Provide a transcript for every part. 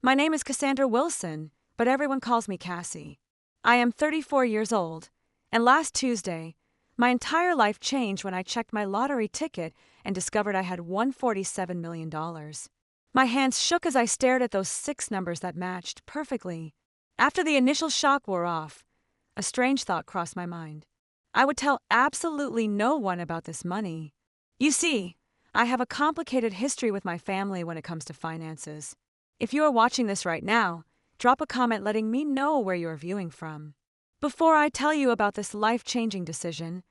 My name is Cassandra Wilson, but everyone calls me Cassie. I am 34 years old, and last Tuesday, my entire life changed when I checked my lottery ticket and discovered I had $147 million. My hands shook as I stared at those 6 numbers that matched perfectly. After the initial shock wore off, a strange thought crossed my mind. I would tell absolutely no one about this money. You see, I have a complicated history with my family when it comes to finances. If you are watching this right now, drop a comment letting me know where you are viewing from. Before I tell you about this life-changing decision,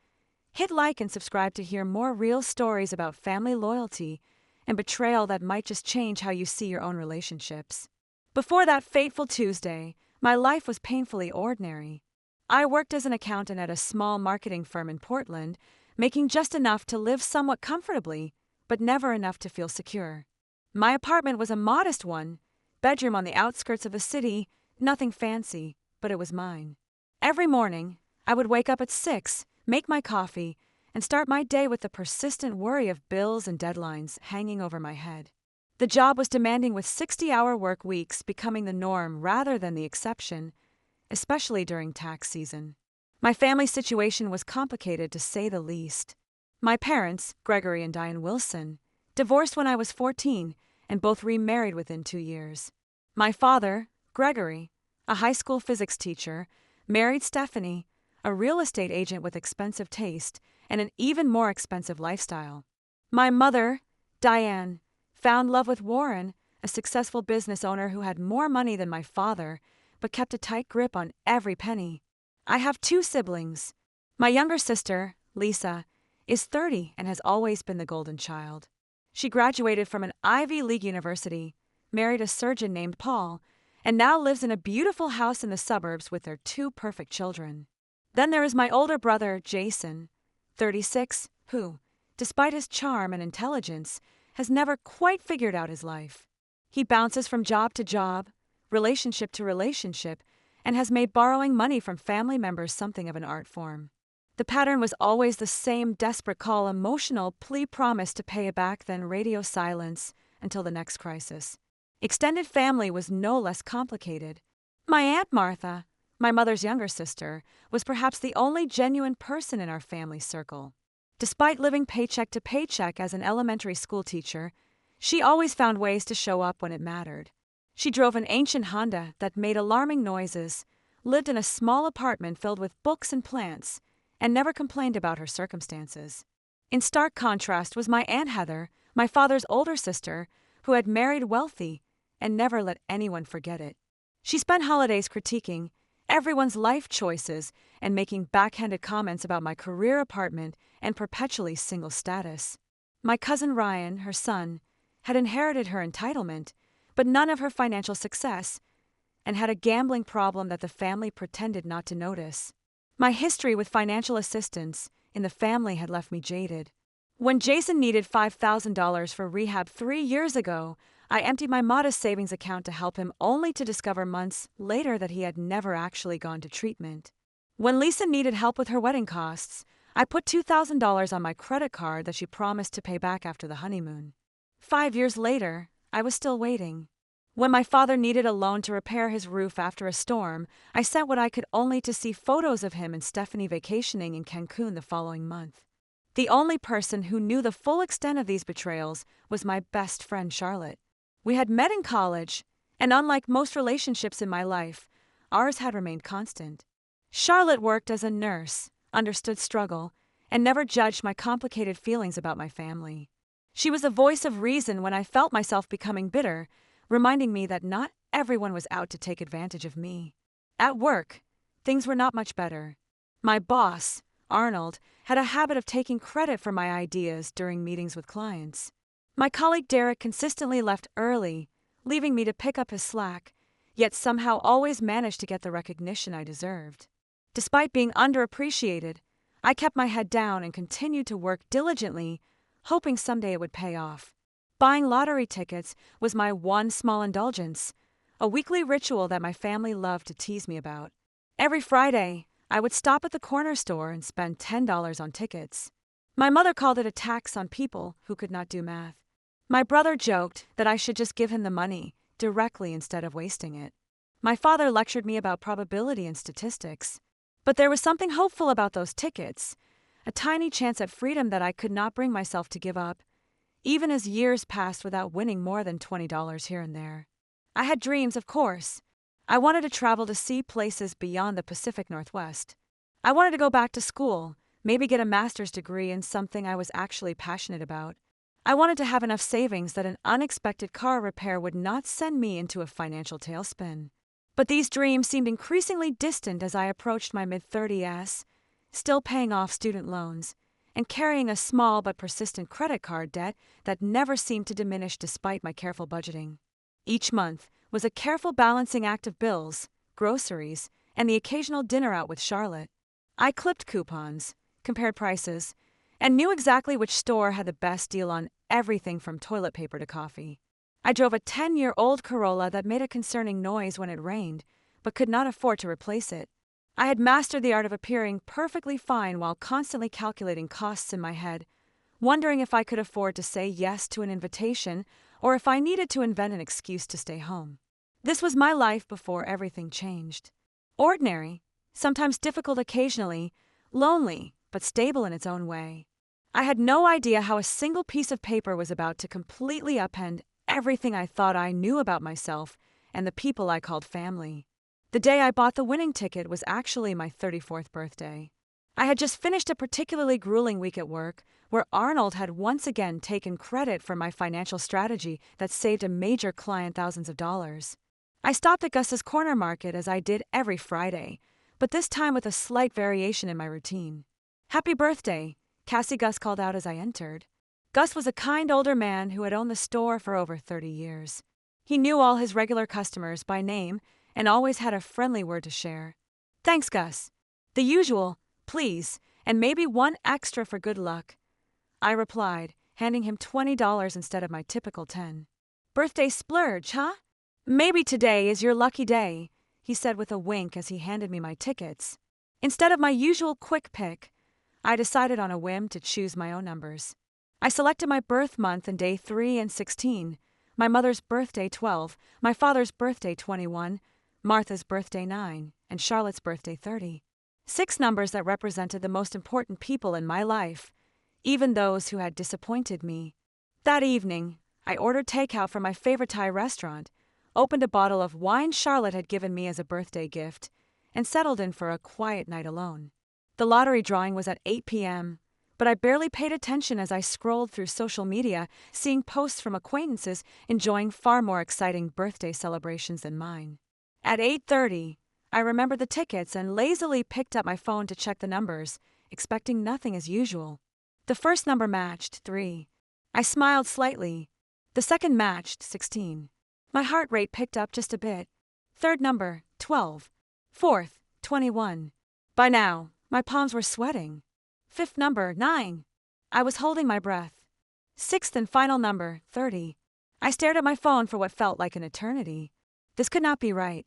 hit like and subscribe to hear more real stories about family loyalty and betrayal that might just change how you see your own relationships. Before that fateful Tuesday, my life was painfully ordinary. I worked as an accountant at a small marketing firm in Portland, making just enough to live somewhat comfortably, but never enough to feel secure. My apartment was a modest one, bedroom on the outskirts of the city, nothing fancy, but it was mine. Every morning, I would wake up at 6, make my coffee, and start my day with the persistent worry of bills and deadlines hanging over my head. The job was demanding, with 60-hour work weeks becoming the norm rather than the exception, especially during tax season. My family situation was complicated, to say the least. My parents, Gregory and Diane Wilson, divorced when I was 14 and both remarried within 2 years. My father, Gregory, a high school physics teacher, married Stephanie, a real estate agent with expensive taste and an even more expensive lifestyle. My mother, Diane, found love with Warren, a successful business owner who had more money than my father, but kept a tight grip on every penny. I have 2 siblings. My younger sister, Lisa, is 30 and has always been the golden child. She graduated from an Ivy League university, married a surgeon named Paul, and now lives in a beautiful house in the suburbs with their 2 perfect children. Then there is my older brother, Jason, 36, who, despite his charm and intelligence, has never quite figured out his life. He bounces from job to job, relationship to relationship, and has made borrowing money from family members something of an art form. The pattern was always the same desperate call, emotional plea, promise to pay it back, then radio silence until the next crisis. Extended family was no less complicated. My Aunt Martha, my mother's younger sister, was perhaps the only genuine person in our family circle. Despite living paycheck to paycheck as an elementary school teacher, she always found ways to show up when it mattered. She drove an ancient Honda that made alarming noises, lived in a small apartment filled with books and plants, and never complained about her circumstances. In stark contrast was my Aunt Heather, my father's older sister, who had married wealthy and never let anyone forget it. She spent holidays critiquing everyone's life choices and making backhanded comments about my career, apartment, and perpetually single status. My cousin Ryan, her son, had inherited her entitlement, but none of her financial success, and had a gambling problem that the family pretended not to notice. My history with financial assistance in the family had left me jaded. When Jason needed $5,000 for rehab 3 years ago, I emptied my modest savings account to help him, only to discover months later that he had never actually gone to treatment. When Lisa needed help with her wedding costs, I put $2,000 on my credit card that she promised to pay back after the honeymoon. 5 years later, I was still waiting. When my father needed a loan to repair his roof after a storm, I sent what I could only to see photos of him and Stephanie vacationing in Cancun the following month. The only person who knew the full extent of these betrayals was my best friend Charlotte. We had met in college, and unlike most relationships in my life, ours had remained constant. Charlotte worked as a nurse, understood struggle, and never judged my complicated feelings about my family. She was the voice of reason when I felt myself becoming bitter, reminding me that not everyone was out to take advantage of me. At work, things were not much better. My boss, Arnold, had a habit of taking credit for my ideas during meetings with clients. My colleague Derek consistently left early, leaving me to pick up his slack, yet somehow always managed to get the recognition I deserved. Despite being underappreciated, I kept my head down and continued to work diligently, hoping someday it would pay off. Buying lottery tickets was my one small indulgence, a weekly ritual that my family loved to tease me about. Every Friday, I would stop at the corner store and spend $10 on tickets. My mother called it a tax on people who could not do math. My brother joked that I should just give him the money, directly instead of wasting it. My father lectured me about probability and statistics. But there was something hopeful about those tickets, a tiny chance at freedom that I could not bring myself to give up, even as years passed without winning more than $20 here and there. I had dreams, of course. I wanted to travel to see places beyond the Pacific Northwest. I wanted to go back to school, maybe get a master's degree in something I was actually passionate about. I wanted to have enough savings that an unexpected car repair would not send me into a financial tailspin. But these dreams seemed increasingly distant as I approached my mid-30s, still paying off student loans, and carrying a small but persistent credit card debt that never seemed to diminish despite my careful budgeting. Each month was a careful balancing act of bills, groceries, and the occasional dinner out with Charlotte. I clipped coupons, compared prices, and knew exactly which store had the best deal on everything from toilet paper to coffee. I drove a 10-year-old Corolla that made a concerning noise when it rained, but could not afford to replace it. I had mastered the art of appearing perfectly fine while constantly calculating costs in my head, wondering if I could afford to say yes to an invitation or if I needed to invent an excuse to stay home. This was my life before everything changed. Ordinary, sometimes difficult occasionally, lonely, but stable in its own way. I had no idea how a single piece of paper was about to completely upend everything I thought I knew about myself and the people I called family. The day I bought the winning ticket was actually my 34th birthday. I had just finished a particularly grueling week at work, where Arnold had once again taken credit for my financial strategy that saved a major client thousands of dollars. I stopped at Gus's Corner Market as I did every Friday, but this time with a slight variation in my routine. "Happy birthday," Cassie Gus called out as I entered. Gus was a kind older man who had owned the store for over 30 years. He knew all his regular customers by name and always had a friendly word to share. "Thanks, Gus. The usual, please, and maybe one extra for good luck," I replied, handing him $20 instead of my typical 10. "Birthday splurge, huh? Maybe today is your lucky day," he said with a wink as he handed me my tickets. Instead of my usual quick pick, I decided on a whim to choose my own numbers. I selected my birth month and day 3 and 16, my mother's birthday 12, my father's birthday 21, Martha's birthday 9, and Charlotte's birthday 30. 6 numbers that represented the most important people in my life, even those who had disappointed me. That evening, I ordered takeout from my favorite Thai restaurant, opened a bottle of wine Charlotte had given me as a birthday gift, and settled in for a quiet night alone. The lottery drawing was at 8 p.m., but I barely paid attention as I scrolled through social media, seeing posts from acquaintances enjoying far more exciting birthday celebrations than mine. At 8:30, I remembered the tickets and lazily picked up my phone to check the numbers, expecting nothing as usual. The first number matched, 3. I smiled slightly. The second matched, 16. My heart rate picked up just a bit. Third number, 12. Fourth, 21. By now, my palms were sweating. Fifth number, 9. I was holding my breath. Sixth and final number, 30. I stared at my phone for what felt like an eternity. This could not be right.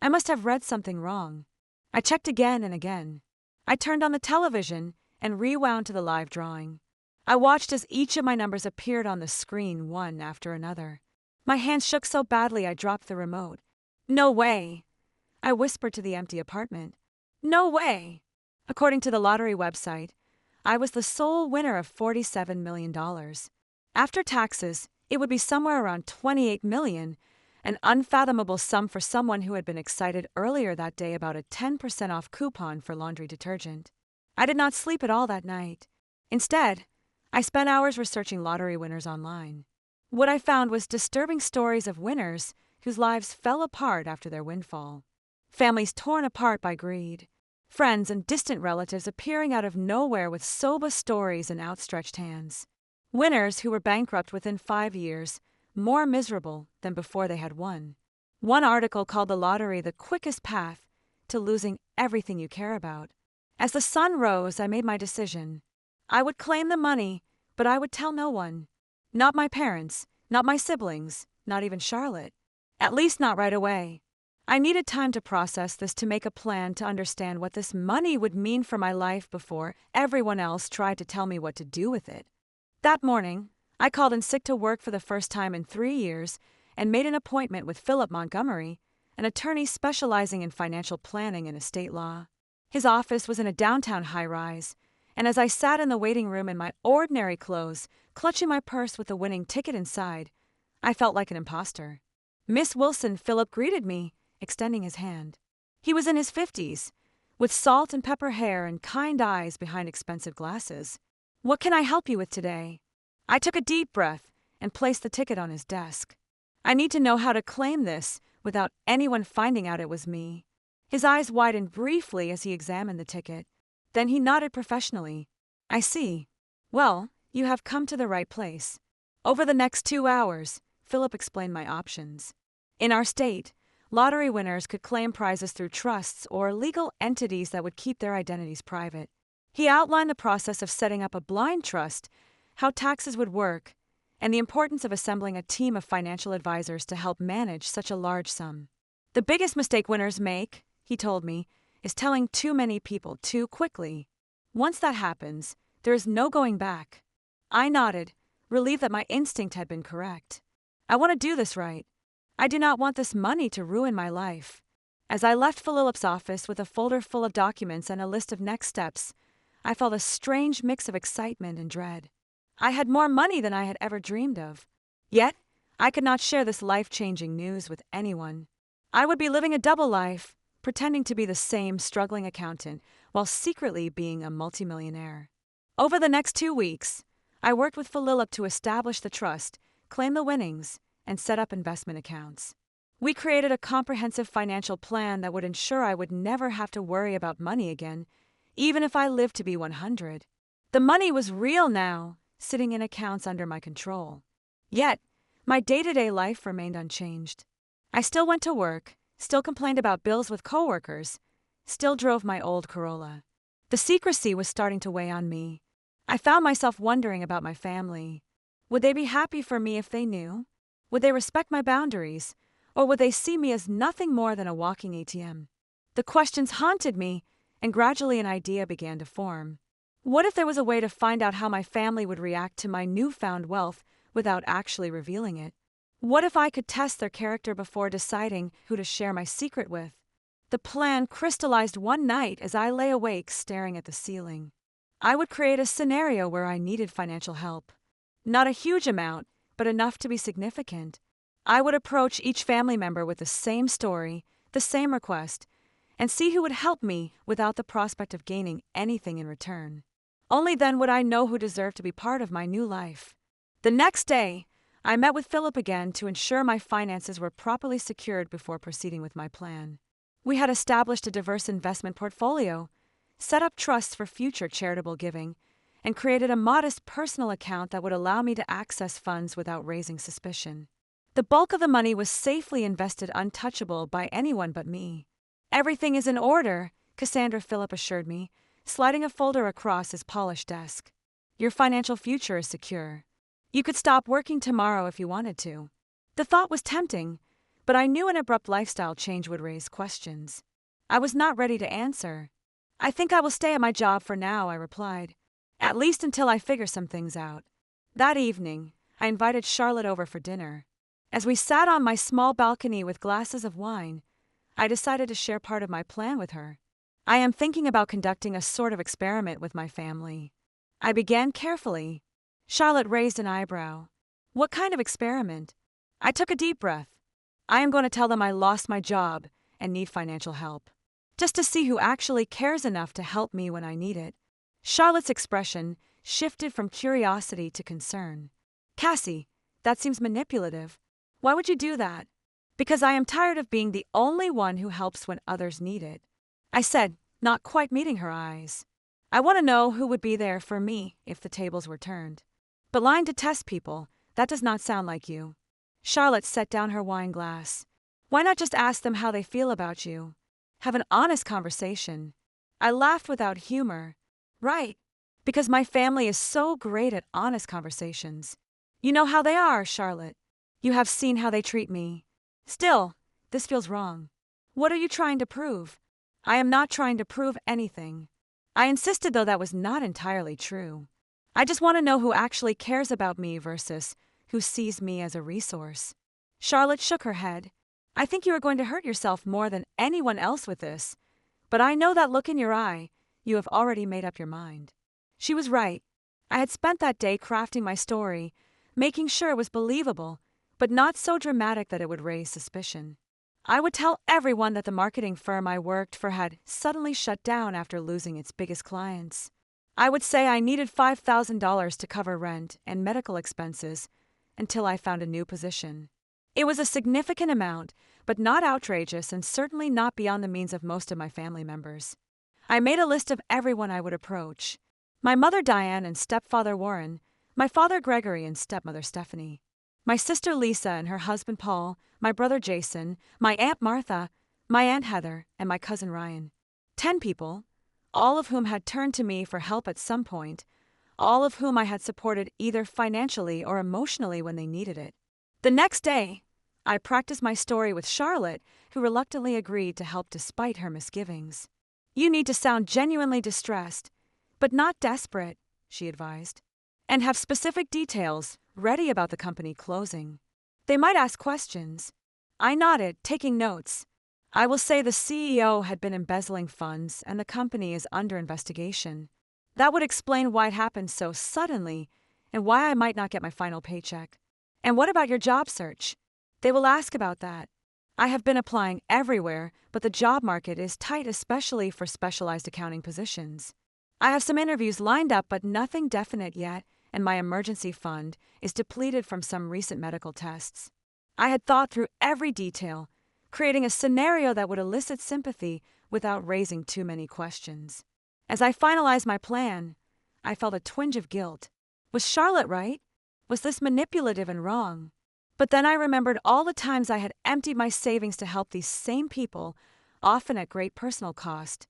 I must have read something wrong. I checked again and again. I turned on the television and rewound to the live drawing. I watched as each of my numbers appeared on the screen one after another. My hands shook so badly I dropped the remote. "No way!" I whispered to the empty apartment. "No way!" According to the lottery website, I was the sole winner of $47 million. After taxes, it would be somewhere around $28 million, an unfathomable sum for someone who had been excited earlier that day about a 10% off coupon for laundry detergent. I did not sleep at all that night. Instead, I spent hours researching lottery winners online. What I found was disturbing stories of winners whose lives fell apart after their windfall. Families torn apart by greed. Friends and distant relatives appearing out of nowhere with soba stories and outstretched hands. Winners who were bankrupt within 5 years, more miserable than before they had won. One article called the lottery the quickest path to losing everything you care about. As the sun rose, I made my decision. I would claim the money, but I would tell no one. Not my parents, not my siblings, not even Charlotte. At least not right away. I needed time to process this, to make a plan, to understand what this money would mean for my life before everyone else tried to tell me what to do with it. That morning, I called in sick to work for the first time in 3 years and made an appointment with Philip Montgomery, an attorney specializing in financial planning and estate law. His office was in a downtown high-rise, and as I sat in the waiting room in my ordinary clothes, clutching my purse with the winning ticket inside, I felt like an imposter. "Miss Wilson," Philip greeted me, extending his hand. He was in his 50s, with salt and pepper hair and kind eyes behind expensive glasses. "What can I help you with today?" I took a deep breath and placed the ticket on his desk. "I need to know how to claim this without anyone finding out it was me." His eyes widened briefly as he examined the ticket. Then he nodded professionally. "I see. Well, you have come to the right place." Over the next 2 hours, Philip explained my options. In our state, lottery winners could claim prizes through trusts or legal entities that would keep their identities private. He outlined the process of setting up a blind trust, how taxes would work, and the importance of assembling a team of financial advisors to help manage such a large sum. "The biggest mistake winners make," he told me, "is telling too many people too quickly. Once that happens, there is no going back." I nodded, relieved that my instinct had been correct. "I want to do this right. I do not want this money to ruin my life." As I left Philip's office with a folder full of documents and a list of next steps, I felt a strange mix of excitement and dread. I had more money than I had ever dreamed of. Yet, I could not share this life-changing news with anyone. I would be living a double life, pretending to be the same struggling accountant while secretly being a multimillionaire. Over the next 2 weeks, I worked with Philip to establish the trust, claim the winnings, and set up investment accounts. We created a comprehensive financial plan that would ensure I would never have to worry about money again, even if I lived to be 100. The money was real now, sitting in accounts under my control. Yet, my day-to-day life remained unchanged. I still went to work, still complained about bills with coworkers, still drove my old Corolla. The secrecy was starting to weigh on me. I found myself wondering about my family. Would they be happy for me if they knew? Would they respect my boundaries? Or would they see me as nothing more than a walking ATM? The questions haunted me, and gradually an idea began to form. What if there was a way to find out how my family would react to my newfound wealth without actually revealing it? What if I could test their character before deciding who to share my secret with? The plan crystallized one night as I lay awake staring at the ceiling. I would create a scenario where I needed financial help. Not a huge amount, but enough to be significant. I would approach each family member with the same story, the same request, and see who would help me without the prospect of gaining anything in return. Only then would I know who deserved to be part of my new life. The next day, I met with Philip again to ensure my finances were properly secured before proceeding with my plan. We had established a diverse investment portfolio, set up trusts for future charitable giving, and created a modest personal account that would allow me to access funds without raising suspicion. The bulk of the money was safely invested untouchable by anyone but me. "Everything is in order," Cassandra Philip assured me, sliding a folder across his polished desk. "Your financial future is secure. You could stop working tomorrow if you wanted to." The thought was tempting, but I knew an abrupt lifestyle change would raise questions. I was not ready to answer. "I think I will stay at my job for now," I replied. "At least until I figure some things out." That evening, I invited Charlotte over for dinner. As we sat on my small balcony with glasses of wine, I decided to share part of my plan with her. "I am thinking about conducting a sort of experiment with my family." I began carefully. Charlotte raised an eyebrow. "What kind of experiment?" I took a deep breath. "I am going to tell them I lost my job and need financial help, just to see who actually cares enough to help me when I need it." Charlotte's expression shifted from curiosity to concern. "Cassie, that seems manipulative. Why would you do that?" "Because I am tired of being the only one who helps when others need it," I said, not quite meeting her eyes. "I want to know who would be there for me if the tables were turned. But lying to test people, that does not sound like you." Charlotte set down her wine glass. "Why not just ask them how they feel about you? Have an honest conversation." I laughed without humor. "Right. Because my family is so great at honest conversations. You know how they are, Charlotte. You have seen how they treat me. Still, this feels wrong. What are you trying to prove?" "I am not trying to prove anything." I insisted, though that was not entirely true. "I just want to know who actually cares about me versus who sees me as a resource." Charlotte shook her head. I think you are going to hurt yourself more than anyone else with this. But I know that look in your eye. You have already made up your mind. She was right. I had spent that day crafting my story, making sure it was believable, but not so dramatic that it would raise suspicion. I would tell everyone that the marketing firm I worked for had suddenly shut down after losing its biggest clients. I would say I needed $5,000 to cover rent and medical expenses until I found a new position. It was a significant amount, but not outrageous and certainly not beyond the means of most of my family members. I made a list of everyone I would approach. My mother Diane and stepfather Warren, my father Gregory and stepmother Stephanie, my sister Lisa and her husband Paul, my brother Jason, my Aunt Martha, my Aunt Heather, and my cousin Ryan. 10 people, all of whom had turned to me for help at some point, all of whom I had supported either financially or emotionally when they needed it. The next day, I practiced my story with Charlotte, who reluctantly agreed to help despite her misgivings. You need to sound genuinely distressed, but not desperate, she advised, and have specific details ready about the company closing. They might ask questions. I nodded, taking notes. I will say the CEO had been embezzling funds and the company is under investigation. That would explain why it happened so suddenly and why I might not get my final paycheck. And what about your job search? They will ask about that. I have been applying everywhere, but the job market is tight, especially for specialized accounting positions. I have some interviews lined up, but nothing definite yet, and my emergency fund is depleted from some recent medical tests. I had thought through every detail, creating a scenario that would elicit sympathy without raising too many questions. As I finalized my plan, I felt a twinge of guilt. Was Charlotte right? Was this manipulative and wrong? But then I remembered all the times I had emptied my savings to help these same people, often at great personal cost,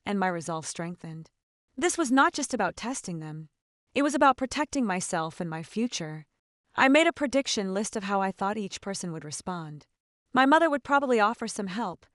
and my resolve strengthened. This was not just about testing them. It was about protecting myself and my future. I made a prediction list of how I thought each person would respond. My mother would probably offer some help,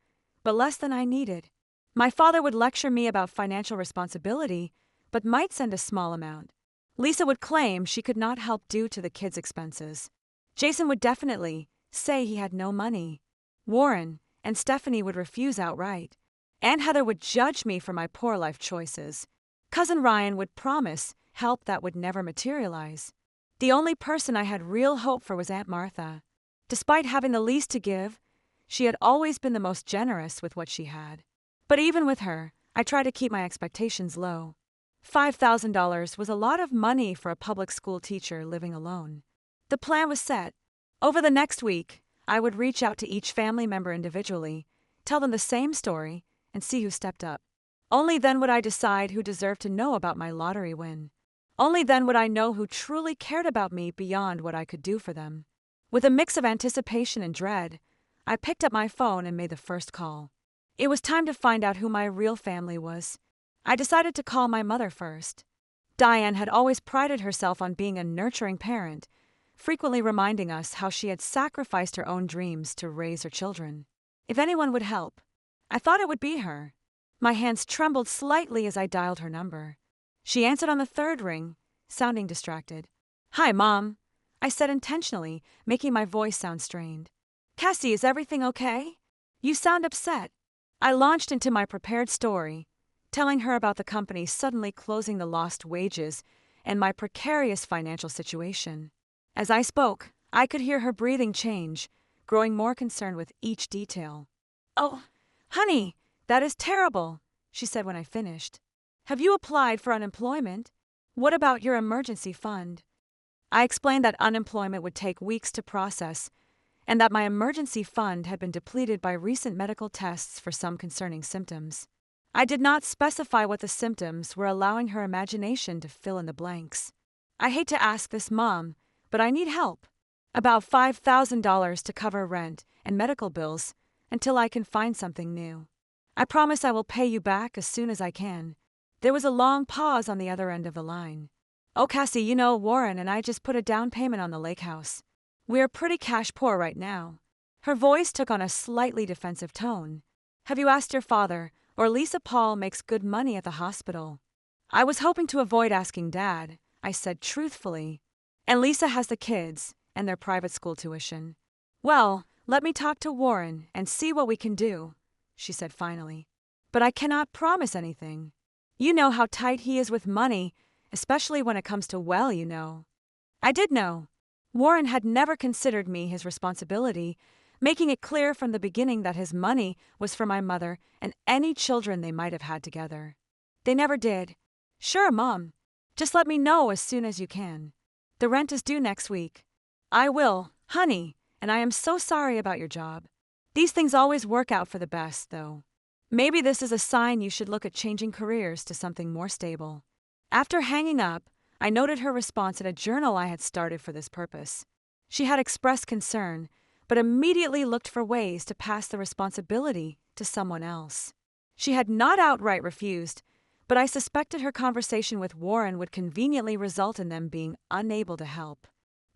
but less than I needed. My father would lecture me about financial responsibility, but might send a small amount. Lisa would claim she could not help due to the kids' expenses. Jason would definitely say he had no money. Warren and Stephanie would refuse outright. Aunt Heather would judge me for my poor life choices. Cousin Ryan would promise help that would never materialize. The only person I had real hope for was Aunt Martha. Despite having the least to give, she had always been the most generous with what she had. But even with her, I tried to keep my expectations low. $5,000 was a lot of money for a public school teacher living alone. The plan was set. Over the next week, I would reach out to each family member individually, tell them the same story, and see who stepped up. Only then would I decide who deserved to know about my lottery win. Only then would I know who truly cared about me beyond what I could do for them. With a mix of anticipation and dread, I picked up my phone and made the first call. It was time to find out who my real family was. I decided to call my mother first. Diane had always prided herself on being a nurturing parent, frequently reminding us how she had sacrificed her own dreams to raise her children. If anyone would help, I thought it would be her. My hands trembled slightly as I dialed her number. She answered on the third ring, sounding distracted. "Hi, Mom," I said intentionally, making my voice sound strained. "Cassie, is everything okay? You sound upset." I launched into my prepared story, telling her about the company suddenly closing the lost wages and my precarious financial situation. As I spoke, I could hear her breathing change, growing more concerned with each detail. "Oh, honey, that is terrible," she said when I finished. "Have you applied for unemployment? What about your emergency fund?" I explained that unemployment would take weeks to process, and that my emergency fund had been depleted by recent medical tests for some concerning symptoms. I did not specify what the symptoms were, allowing her imagination to fill in the blanks. "I hate to ask this, Mom, but I need help. About $5,000 to cover rent and medical bills until I can find something new. I promise I will pay you back as soon as I can." There was a long pause on the other end of the line. "Oh, Cassie, you know, Warren and I just put a down payment on the lake house. We're pretty cash poor right now." Her voice took on a slightly defensive tone. "Have you asked your father, or Lisa Paul makes good money at the hospital?" I was hoping to avoid asking Dad, I said truthfully. "And Lisa has the kids and their private school tuition. Well, let me talk to Warren and see what we can do, she said finally. But I cannot promise anything. You know how tight he is with money, especially when it comes to well, you know. I did know. Warren had never considered me his responsibility, making it clear from the beginning that his money was for my mother and any children they might have had together. They never did. Sure, Mom. Just let me know as soon as you can. The rent is due next week. I will, honey, and I am so sorry about your job. These things always work out for the best, though. Maybe this is a sign you should look at changing careers to something more stable. After hanging up, I noted her response in a journal I had started for this purpose. She had expressed concern, but immediately looked for ways to pass the responsibility to someone else. She had not outright refused, but I suspected her conversation with Warren would conveniently result in them being unable to help.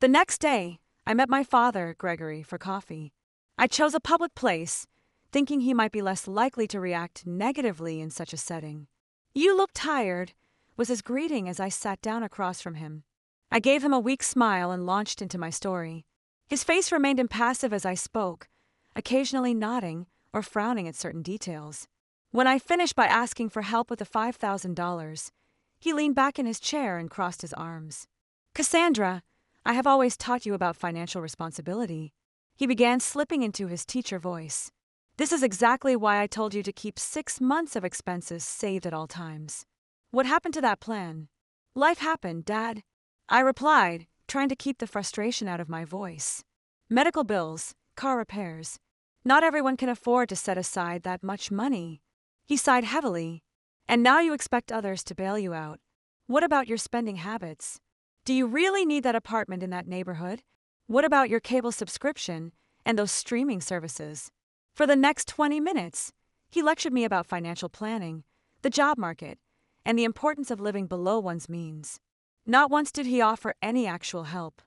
The next day, I met my father, Gregory, for coffee. I chose a public place, thinking he might be less likely to react negatively in such a setting. "You look tired," was his greeting as I sat down across from him. I gave him a weak smile and launched into my story. His face remained impassive as I spoke, occasionally nodding or frowning at certain details. When I finished by asking for help with the $5,000, he leaned back in his chair and crossed his arms. "Cassandra, I have always taught you about financial responsibility," he began, slipping into his teacher voice. "This is exactly why I told you to keep 6 months of expenses saved at all times." "What happened to that plan?" "Life happened, Dad," I replied, trying to keep the frustration out of my voice. "Medical bills, car repairs. Not everyone can afford to set aside that much money." He sighed heavily. "And now you expect others to bail you out. What about your spending habits? Do you really need that apartment in that neighborhood? What about your cable subscription and those streaming services?" For the next 20 minutes, he lectured me about financial planning, the job market, and the importance of living below one's means. Not once did he offer any actual help.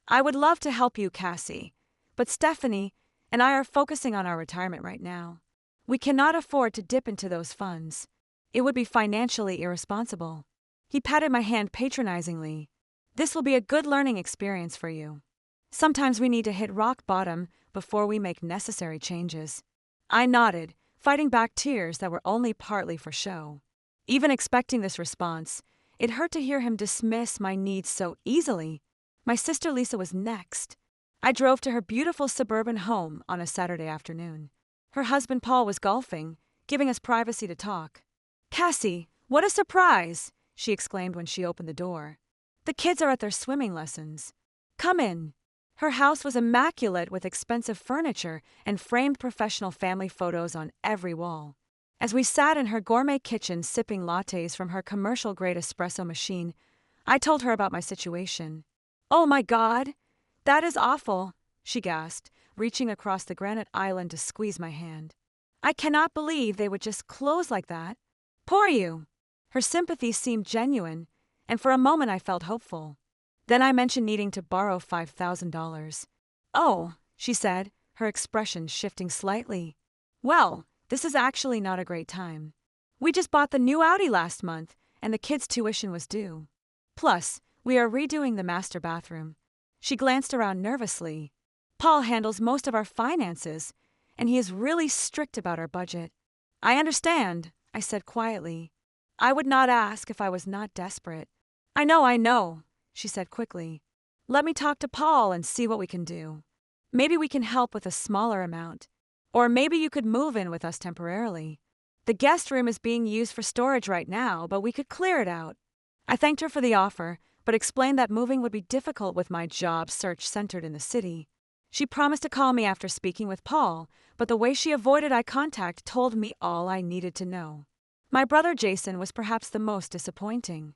"I would love to help you, Cassie, but Stephanie and I are focusing on our retirement right now. We cannot afford to dip into those funds. It would be financially irresponsible." He patted my hand patronizingly. "This will be a good learning experience for you. Sometimes we need to hit rock bottom before we make necessary changes." I nodded, fighting back tears that were only partly for show. Even expecting this response, it hurt to hear him dismiss my needs so easily. My sister Lisa was next. I drove to her beautiful suburban home on a Saturday afternoon. Her husband Paul was golfing, giving us privacy to talk. "Cassie, what a surprise!" she exclaimed when she opened the door. "The kids are at their swimming lessons. Come in." Her house was immaculate with expensive furniture and framed professional family photos on every wall. As we sat in her gourmet kitchen sipping lattes from her commercial-grade espresso machine, I told her about my situation. "Oh my God, that is awful," she gasped, reaching across the granite island to squeeze my hand. "I cannot believe they would just close like that. Poor you." Her sympathy seemed genuine, and for a moment I felt hopeful. Then I mentioned needing to borrow $5,000. "Oh," she said, her expression shifting slightly. "Well, this is actually not a great time. We just bought the new Audi last month, and the kids' tuition was due. Plus, we are redoing the master bathroom." She glanced around nervously. "Paul handles most of our finances, and he is really strict about our budget." "I understand," I said quietly. "I would not ask if I was not desperate." I know," she said quickly. "Let me talk to Paul and see what we can do. Maybe we can help with a smaller amount. Or maybe you could move in with us temporarily. The guest room is being used for storage right now, but we could clear it out." I thanked her for the offer, but explained that moving would be difficult with my job search centered in the city. She promised to call me after speaking with Paul, but the way she avoided eye contact told me all I needed to know. My brother Jason was perhaps the most disappointing.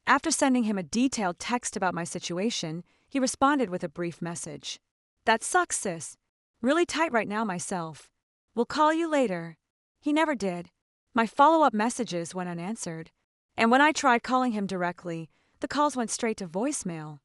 After sending him a detailed text about my situation, he responded with a brief message. "That sucks, sis. Really tight right now myself. We'll call you later." He never did. My follow-up messages went unanswered, and when I tried calling him directly, the calls went straight to voicemail.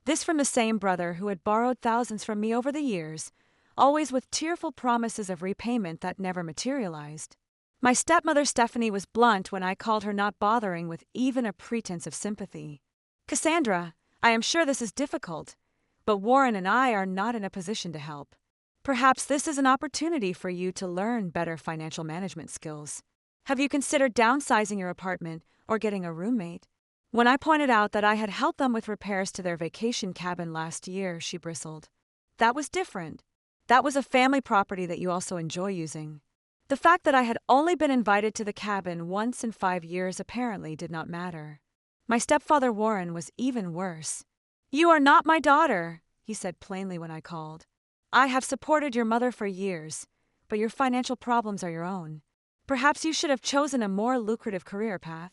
This from the same brother who had borrowed thousands from me over the years, always with tearful promises of repayment that never materialized. My stepmother Stephanie was blunt when I called her not bothering with even a pretense of sympathy. "Cassandra, I am sure this is difficult, but Warren and I are not in a position to help. Perhaps this is an opportunity for you to learn better financial management skills. Have you considered downsizing your apartment or getting a roommate? When I pointed out that I had helped them with repairs to their vacation cabin last year, she bristled. That was different. That was a family property that you also enjoy using. The fact that I had only been invited to the cabin once in 5 years apparently did not matter. My stepfather Warren was even worse. You are not my daughter, he said plainly when I called. I have supported your mother for years, but your financial problems are your own. Perhaps you should have chosen a more lucrative career path.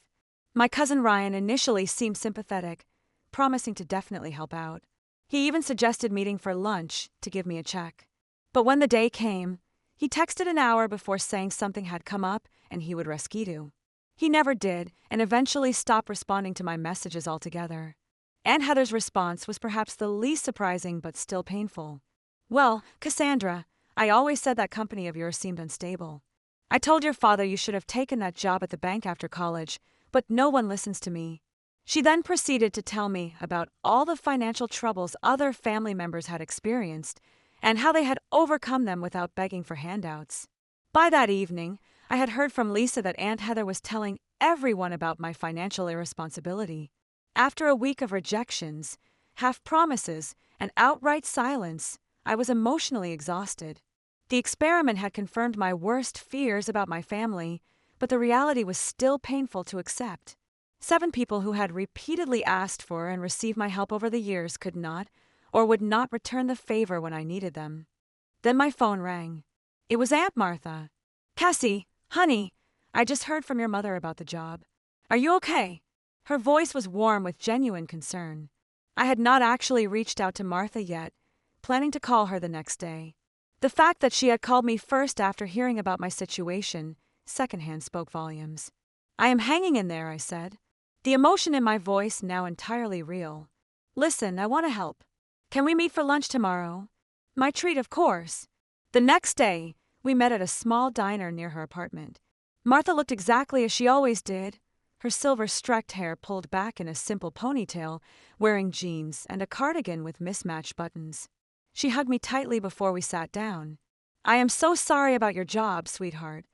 My cousin Ryan initially seemed sympathetic, promising to definitely help out. He even suggested meeting for lunch to give me a check. But when the day came, he texted an hour before saying something had come up and he would rescue. He never did and eventually stopped responding to my messages altogether. Aunt Heather's response was perhaps the least surprising but still painful. Well, Cassandra, I always said that company of yours seemed unstable. I told your father you should have taken that job at the bank after college, but no one listens to me. She then proceeded to tell me about all the financial troubles other family members had experienced and how they had overcome them without begging for handouts. By that evening, I had heard from Lisa that Aunt Heather was telling everyone about my financial irresponsibility. After a week of rejections, half promises, and outright silence, I was emotionally exhausted. The experiment had confirmed my worst fears about my family, but the reality was still painful to accept. 7 people who had repeatedly asked for and received my help over the years could not, or would not return the favor when I needed them. Then my phone rang. It was Aunt Martha. Cassie, honey, I just heard from your mother about the job. Are you okay? Her voice was warm with genuine concern. I had not actually reached out to Martha yet, planning to call her the next day. The fact that she had called me first after hearing about my situation, secondhand, spoke volumes. I am hanging in there, I said, the emotion in my voice now entirely real. Listen, I want to help. Can we meet for lunch tomorrow? My treat, of course. The next day, we met at a small diner near her apartment. Martha looked exactly as she always did, her silver-streaked hair pulled back in a simple ponytail, wearing jeans and a cardigan with mismatched buttons. She hugged me tightly before we sat down. I am so sorry about your job, sweetheart.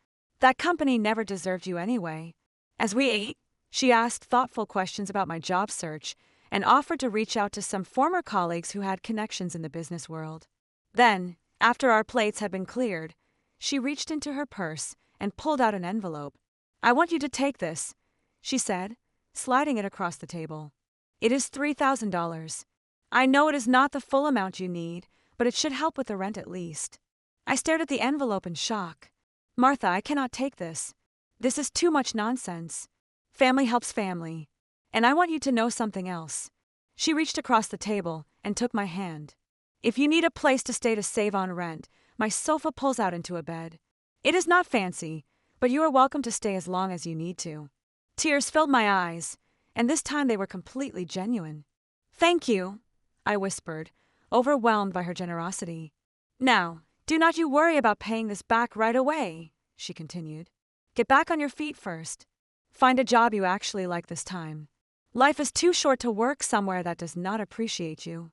That company never deserved you anyway. As we ate, she asked thoughtful questions about my job search and offered to reach out to some former colleagues who had connections in the business world. Then, after our plates had been cleared, she reached into her purse and pulled out an envelope. I want you to take this, she said, sliding it across the table. It is $3,000. I know it is not the full amount you need, but it should help with the rent at least. I stared at the envelope in shock. Martha, I cannot take this. This is too much nonsense. Family helps family. And I want you to know something else. She reached across the table and took my hand. If you need a place to stay to save on rent, my sofa pulls out into a bed. It is not fancy, but you are welcome to stay as long as you need to. Tears filled my eyes, and this time they were completely genuine. Thank you, I whispered, overwhelmed by her generosity. Now, do not you worry about paying this back right away, she continued. Get back on your feet first. Find a job you actually like this time. Life is too short to work somewhere that does not appreciate you.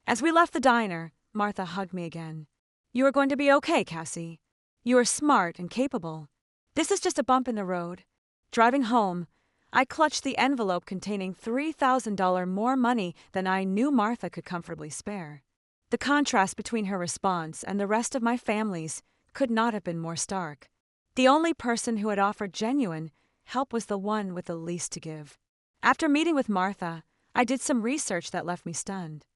As we left the diner, Martha hugged me again. You are going to be okay, Cassie. You are smart and capable. This is just a bump in the road. Driving home, I clutched the envelope containing $3,000 more money than I knew Martha could comfortably spare. The contrast between her response and the rest of my family's could not have been more stark. The only person who had offered genuine help was the one with the least to give. After meeting with Martha, I did some research that left me stunned.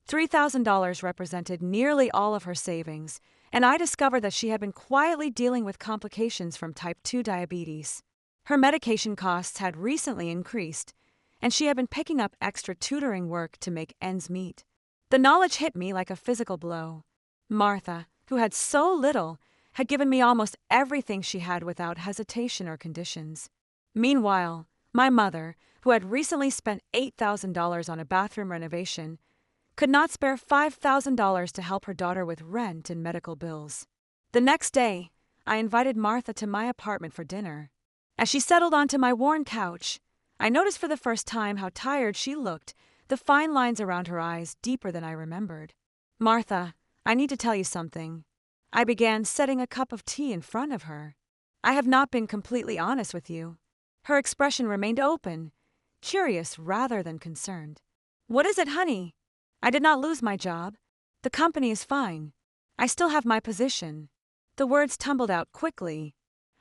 $3,000 represented nearly all of her savings, and I discovered that she had been quietly dealing with complications from type 2 diabetes. Her medication costs had recently increased, and she had been picking up extra tutoring work to make ends meet. The knowledge hit me like a physical blow. Martha, who had so little, had given me almost everything she had without hesitation or conditions. Meanwhile, my mother, who had recently spent $8,000 on a bathroom renovation, could not spare $5,000 to help her daughter with rent and medical bills. The next day, I invited Martha to my apartment for dinner. As she settled onto my worn couch, I noticed for the first time how tired she looked, the fine lines around her eyes deeper than I remembered. Martha, I need to tell you something. I began setting a cup of tea in front of her. I have not been completely honest with you. Her expression remained open, curious rather than concerned. What is it, honey? I did not lose my job. The company is fine. I still have my position. The words tumbled out quickly.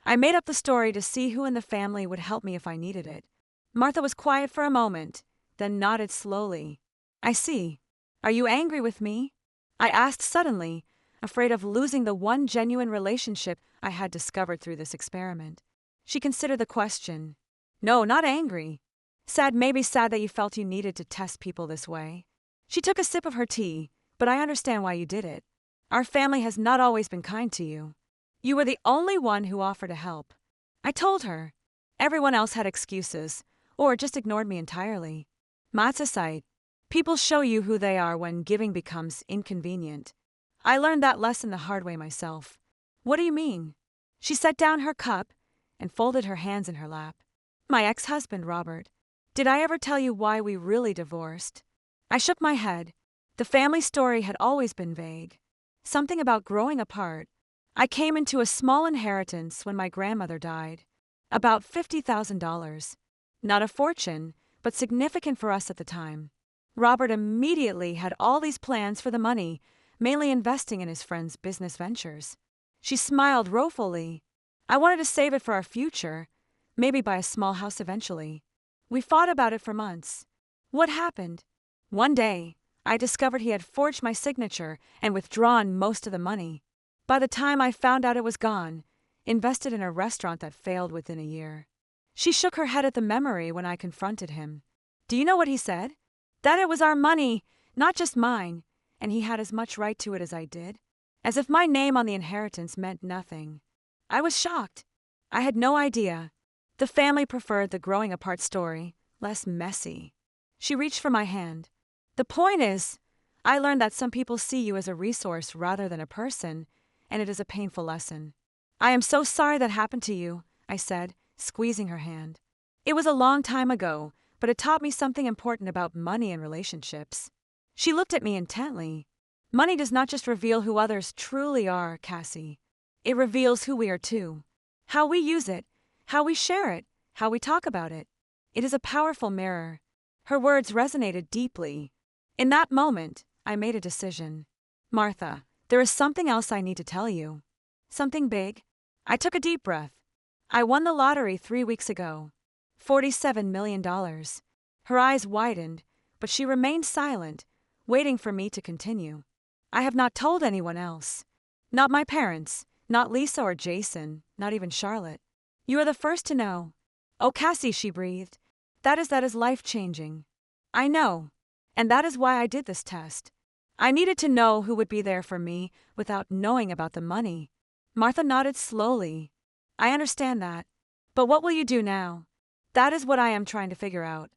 I made up the story to see who in the family would help me if I needed it. Martha was quiet for a moment, then nodded slowly. I see. Are you angry with me? I asked suddenly, afraid of losing the one genuine relationship I had discovered through this experiment. She considered the question. No, not angry. Sad, maybe sad that you felt you needed to test people this way. She took a sip of her tea, but I understand why you did it. Our family has not always been kind to you. You were the only one who offered to help. I told her. Everyone else had excuses, or just ignored me entirely. Matsasite. People show you who they are when giving becomes inconvenient. I learned that lesson the hard way myself. What do you mean? She set down her cup and folded her hands in her lap. My ex-husband, Robert. Did I ever tell you why we really divorced? I shook my head. The family story had always been vague. Something about growing apart. I came into a small inheritance when my grandmother died. About $50,000. Not a fortune, but significant for us at the time. Robert immediately had all these plans for the money, mainly investing in his friend's business ventures. She smiled ruefully. I wanted to save it for our future, maybe buy a small house eventually. We fought about it for months. What happened? One day, I discovered he had forged my signature and withdrawn most of the money. By the time I found out it was gone, invested in a restaurant that failed within a year. She shook her head at the memory when I confronted him. Do you know what he said? That it was our money, not just mine, and he had as much right to it as I did. As if my name on the inheritance meant nothing. I was shocked. I had no idea. The family preferred the growing apart story, less messy. She reached for my hand. The point is, I learned that some people see you as a resource rather than a person, and it is a painful lesson. I am so sorry that happened to you, I said, squeezing her hand. It was a long time ago, but it taught me something important about money and relationships. She looked at me intently. Money does not just reveal who others truly are, Cassie. It reveals who we are too. How we use it, how we share it, how we talk about it. It is a powerful mirror. Her words resonated deeply. In that moment, I made a decision. Martha, there is something else I need to tell you. Something big. I took a deep breath. I won the lottery 3 weeks ago. $47 million. Her eyes widened, but she remained silent, waiting for me to continue. I have not told anyone else. Not my parents, not Lisa or Jason, not even Charlotte. You are the first to know. Oh, Cassie, she breathed. That is life-changing. I know. And that is why I did this test. I needed to know who would be there for me without knowing about the money. Martha nodded slowly. I understand that. But what will you do now? That is what I am trying to figure out.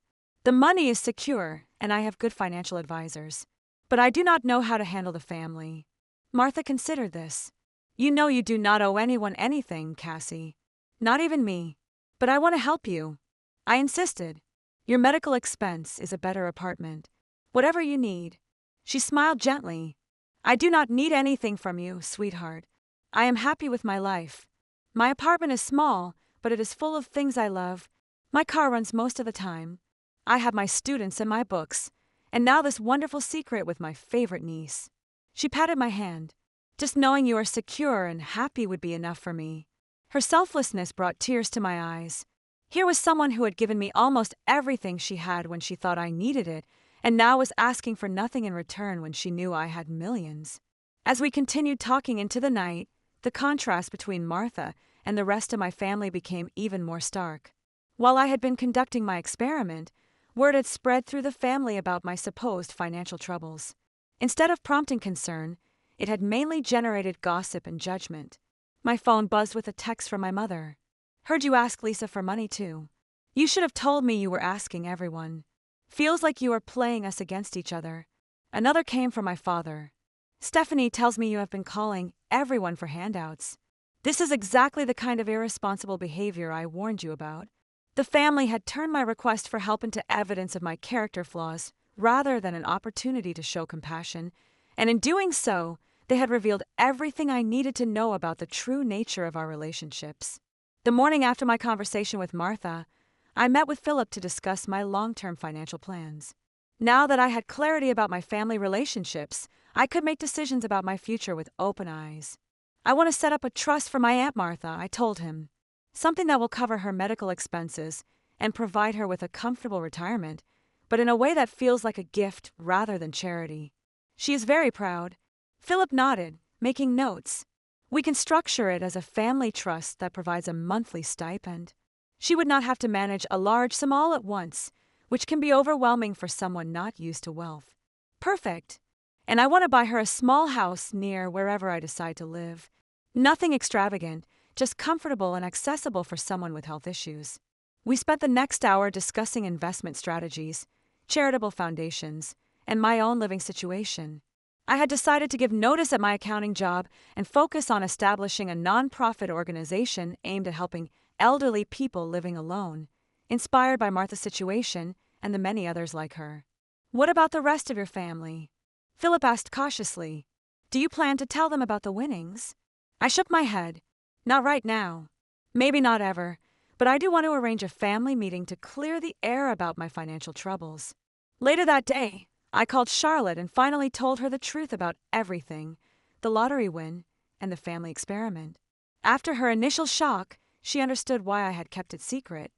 The money is secure, and I have good financial advisors. But I do not know how to handle the family. Martha considered this. You know you do not owe anyone anything, Cassie. Not even me. But I want to help you. I insisted. Your medical expense is a better apartment. Whatever you need. She smiled gently. I do not need anything from you, sweetheart. I am happy with my life. My apartment is small, but it is full of things I love. My car runs most of the time. I have my students and my books, and now this wonderful secret with my favorite niece. She patted my hand. Just knowing you are secure and happy would be enough for me. Her selflessness brought tears to my eyes. Here was someone who had given me almost everything she had when she thought I needed it, and now was asking for nothing in return when she knew I had millions. As we continued talking into the night, the contrast between Martha and the rest of my family became even more stark. While I had been conducting my experiment, word had spread through the family about my supposed financial troubles. Instead of prompting concern, it had mainly generated gossip and judgment. My phone buzzed with a text from my mother. Heard you ask Lisa for money too. You should have told me you were asking everyone. Feels like you are playing us against each other. Another came from my father. Stephanie tells me you have been calling everyone for handouts. This is exactly the kind of irresponsible behavior I warned you about. The family had turned my request for help into evidence of my character flaws rather than an opportunity to show compassion, and in doing so, They had revealed everything I needed to know about the true nature of our relationships. The morning after my conversation with Martha, I met with Philip to discuss my long-term financial plans. Now that I had clarity about my family relationships, I could make decisions about my future with open eyes. I want to set up a trust for my Aunt Martha, I told him. Something that will cover her medical expenses and provide her with a comfortable retirement, but in a way that feels like a gift rather than charity. She is very proud. Philip nodded, making notes. We can structure it as a family trust that provides a monthly stipend. She would not have to manage a large sum all at once, which can be overwhelming for someone not used to wealth. Perfect. And I want to buy her a small house near wherever I decide to live. Nothing extravagant, just comfortable and accessible for someone with health issues. We spent the next hour discussing investment strategies, charitable foundations, and my own living situation. I had decided to give notice at my accounting job and focus on establishing a nonprofit organization aimed at helping elderly people living alone, inspired by Martha's situation and the many others like her. What about the rest of your family? Philip asked cautiously. Do you plan to tell them about the winnings? I shook my head. Not right now. Maybe not ever, but I do want to arrange a family meeting to clear the air about my financial troubles. Later that day, I called Charlotte and finally told her the truth about everything, the lottery win and the family experiment. After her initial shock, she understood why I had kept it secret.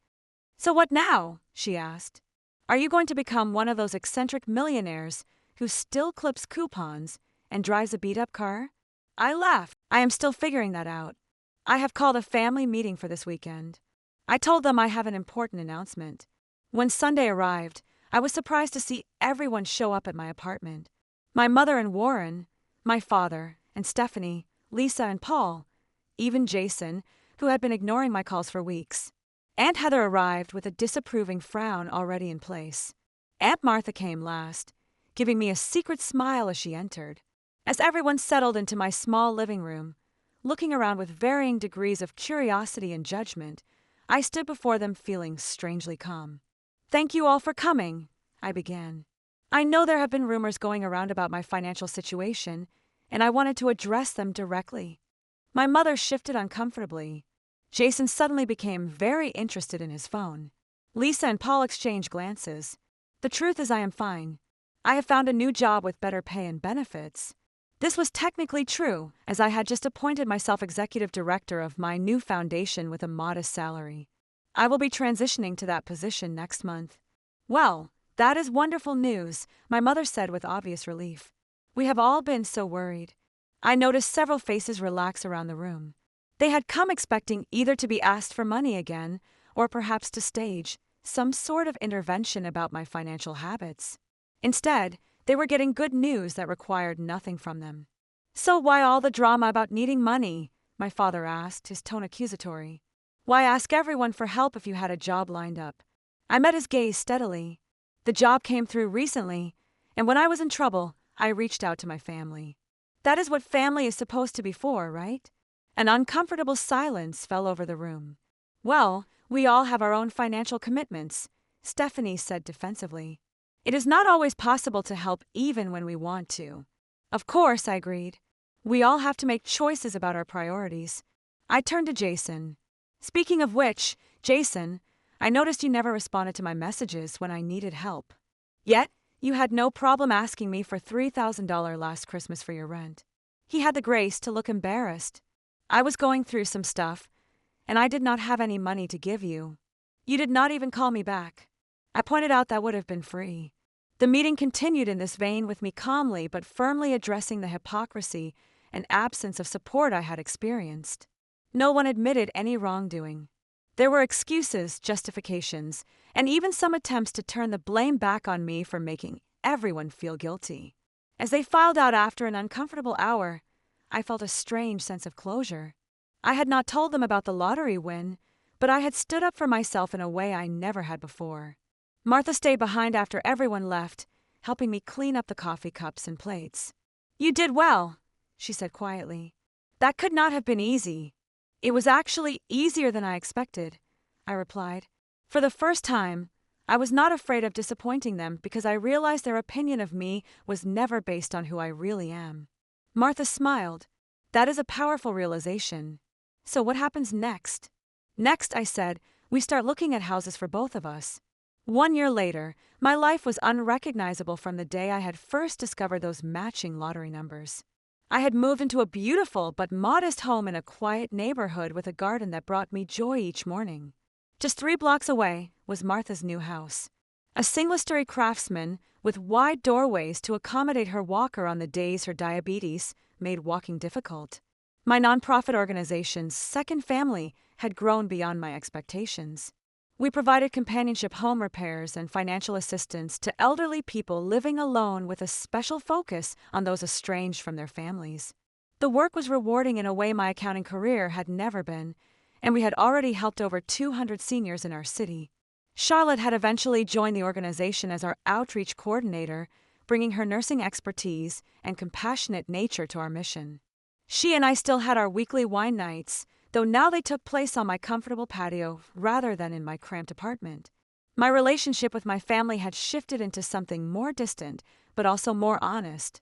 So what now? She asked. Are you going to become one of those eccentric millionaires who still clips coupons and drives a beat-up car? I laughed. I am still figuring that out. I have called a family meeting for this weekend. I told them I have an important announcement. When Sunday arrived, I was surprised to see everyone show up at my apartment. My mother and Warren, my father, and Stephanie, Lisa and Paul, even Jason, who had been ignoring my calls for weeks. Aunt Heather arrived with a disapproving frown already in place. Aunt Martha came last, giving me a secret smile as she entered. As everyone settled into my small living room, looking around with varying degrees of curiosity and judgment, I stood before them feeling strangely calm. Thank you all for coming, I began. I know there have been rumors going around about my financial situation, and I wanted to address them directly. My mother shifted uncomfortably. Jason suddenly became very interested in his phone. Lisa and Paul exchanged glances. The truth is I am fine. I have found a new job with better pay and benefits. This was technically true, as I had just appointed myself executive director of my new foundation with a modest salary. I will be transitioning to that position next month. Well, that is wonderful news, my mother said with obvious relief. We have all been so worried. I noticed several faces relax around the room. They had come expecting either to be asked for money again, or perhaps to stage some sort of intervention about my financial habits. Instead, they were getting good news that required nothing from them. So why all the drama about needing money? My father asked, his tone accusatory. Why ask everyone for help if you had a job lined up? I met his gaze steadily. The job came through recently, and when I was in trouble, I reached out to my family. That is what family is supposed to be for, right? An uncomfortable silence fell over the room. Well, we all have our own financial commitments, Stephanie said defensively. It is not always possible to help even when we want to. Of course, I agreed. We all have to make choices about our priorities. I turned to Jason. Speaking of which, Jason, I noticed you never responded to my messages when I needed help. Yet, you had no problem asking me for $3,000 last Christmas for your rent. He had the grace to look embarrassed. I was going through some stuff, and I did not have any money to give you. You did not even call me back. I pointed out that would have been free. The meeting continued in this vein with me calmly but firmly addressing the hypocrisy and absence of support I had experienced. No one admitted any wrongdoing. There were excuses, justifications, and even some attempts to turn the blame back on me for making everyone feel guilty. As they filed out after an uncomfortable hour, I felt a strange sense of closure. I had not told them about the lottery win, but I had stood up for myself in a way I never had before. Martha stayed behind after everyone left, helping me clean up the coffee cups and plates. You did well, she said quietly. That could not have been easy. It was actually easier than I expected, I replied. For the first time, I was not afraid of disappointing them because I realized their opinion of me was never based on who I really am. Martha smiled. That is a powerful realization. So what happens next? Next, I said, we start looking at houses for both of us. 1 year later, my life was unrecognizable from the day I had first discovered those matching lottery numbers. I had moved into a beautiful but modest home in a quiet neighborhood with a garden that brought me joy each morning. Just 3 blocks away was Martha's new house. A single-story craftsman with wide doorways to accommodate her walker on the days her diabetes made walking difficult. My nonprofit organization's second family had grown beyond my expectations. We provided companionship home repairs and financial assistance to elderly people living alone with a special focus on those estranged from their families. The work was rewarding in a way my accounting career had never been, and we had already helped over 200 seniors in our city. Charlotte had eventually joined the organization as our outreach coordinator, bringing her nursing expertise and compassionate nature to our mission. She and I still had our weekly wine nights, though now they took place on my comfortable patio rather than in my cramped apartment. My relationship with my family had shifted into something more distant, but also more honest.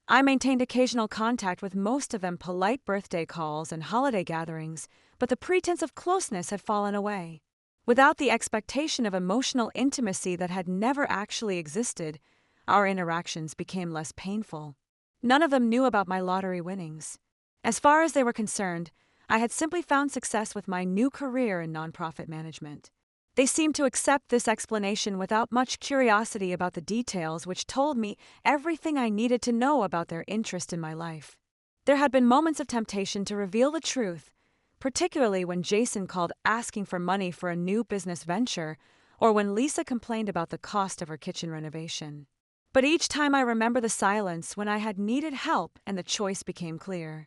I maintained occasional contact with most of them, polite birthday calls and holiday gatherings, but the pretense of closeness had fallen away. Without the expectation of emotional intimacy that had never actually existed, our interactions became less painful. None of them knew about my lottery winnings. As far as they were concerned, I had simply found success with my new career in nonprofit management. They seemed to accept this explanation without much curiosity about the details, which told me everything I needed to know about their interest in my life. There had been moments of temptation to reveal the truth, particularly when Jason called asking for money for a new business venture, or when Lisa complained about the cost of her kitchen renovation. But each time I remember the silence when I had needed help and the choice became clear.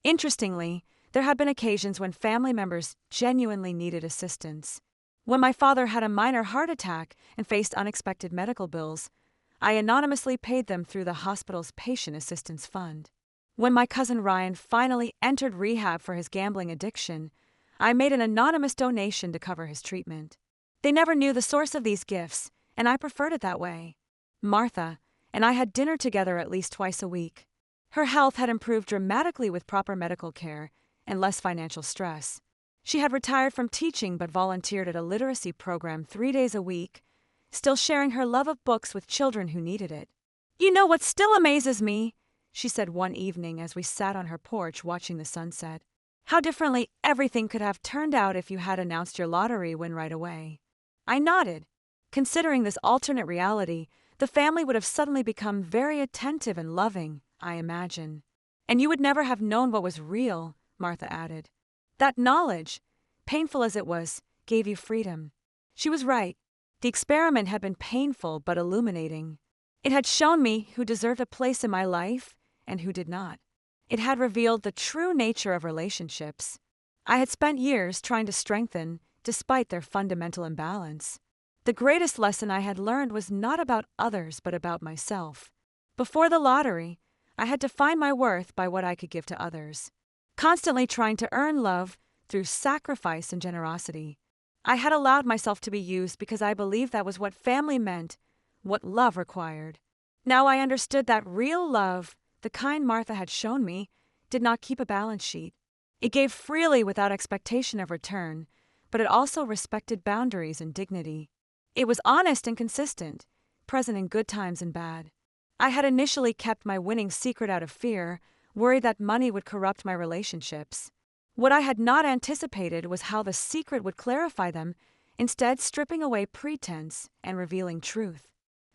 Interestingly, there had been occasions when family members genuinely needed assistance. When my father had a minor heart attack and faced unexpected medical bills, I anonymously paid them through the hospital's patient assistance fund. When my cousin Ryan finally entered rehab for his gambling addiction, I made an anonymous donation to cover his treatment. They never knew the source of these gifts, and I preferred it that way. Martha and I had dinner together at least twice a week. Her health had improved dramatically with proper medical care and less financial stress. She had retired from teaching but volunteered at a literacy program 3 days a week, still sharing her love of books with children who needed it. "You know what still amazes me?" she said one evening as we sat on her porch watching the sunset. "How differently everything could have turned out if you had announced your lottery win right away." I nodded. Considering this alternate reality, the family would have suddenly become very attentive and loving, I imagine. "And you would never have known what was real," Martha added. "That knowledge, painful as it was, gave you freedom." She was right. The experiment had been painful but illuminating. It had shown me who deserved a place in my life and who did not. It had revealed the true nature of relationships I had spent years trying to strengthen despite their fundamental imbalance. The greatest lesson I had learned was not about others but about myself. Before the lottery, I had defined my worth by what I could give to others, constantly trying to earn love through sacrifice and generosity. I had allowed myself to be used because I believed that was what family meant, what love required. Now I understood that real love, the kind Martha had shown me, did not keep a balance sheet. It gave freely without expectation of return, but it also respected boundaries and dignity. It was honest and consistent, present in good times and bad. I had initially kept my winning secret out of fear, worried that money would corrupt my relationships. What I had not anticipated was how the secret would clarify them, instead stripping away pretense and revealing truth.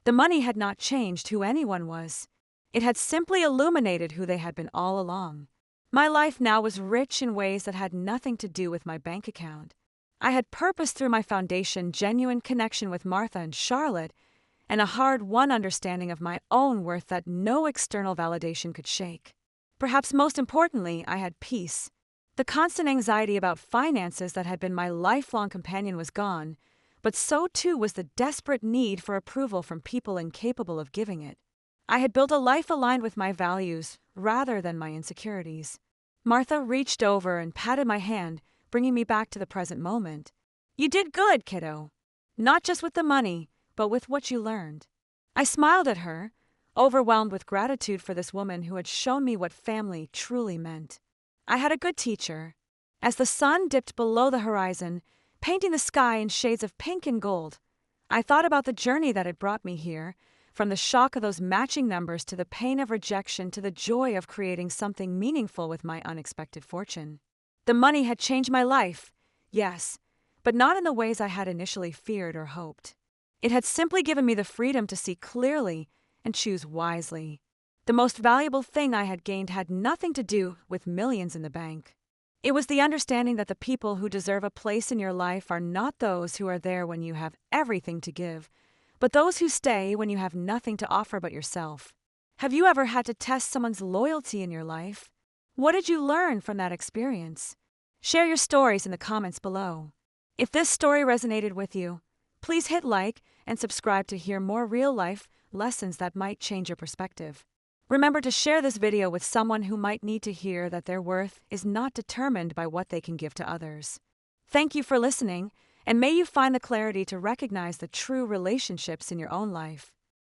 The money had not changed who anyone was. It had simply illuminated who they had been all along. My life now was rich in ways that had nothing to do with my bank account. I had purposed through my foundation genuine connection with Martha and Charlotte, and a hard-won understanding of my own worth that no external validation could shake. Perhaps most importantly, I had peace. The constant anxiety about finances that had been my lifelong companion was gone, but so too was the desperate need for approval from people incapable of giving it. I had built a life aligned with my values rather than my insecurities. Martha reached over and patted my hand, bringing me back to the present moment. "You did good, kiddo. Not just with the money, but with what you learned." I smiled at her, overwhelmed with gratitude for this woman who had shown me what family truly meant. I had a good teacher. As the sun dipped below the horizon, painting the sky in shades of pink and gold, I thought about the journey that had brought me here, from the shock of those matching numbers to the pain of rejection to the joy of creating something meaningful with my unexpected fortune. The money had changed my life, yes, but not in the ways I had initially feared or hoped. It had simply given me the freedom to see clearly and choose wisely. The most valuable thing I had gained had nothing to do with millions in the bank. It was the understanding that the people who deserve a place in your life are not those who are there when you have everything to give, but those who stay when you have nothing to offer but yourself. Have you ever had to test someone's loyalty in your life? What did you learn from that experience? Share your stories in the comments below. If this story resonated with you, please hit like and subscribe to hear more real-life lessons that might change your perspective. Remember to share this video with someone who might need to hear that their worth is not determined by what they can give to others. Thank you for listening, and may you find the clarity to recognize the true relationships in your own life.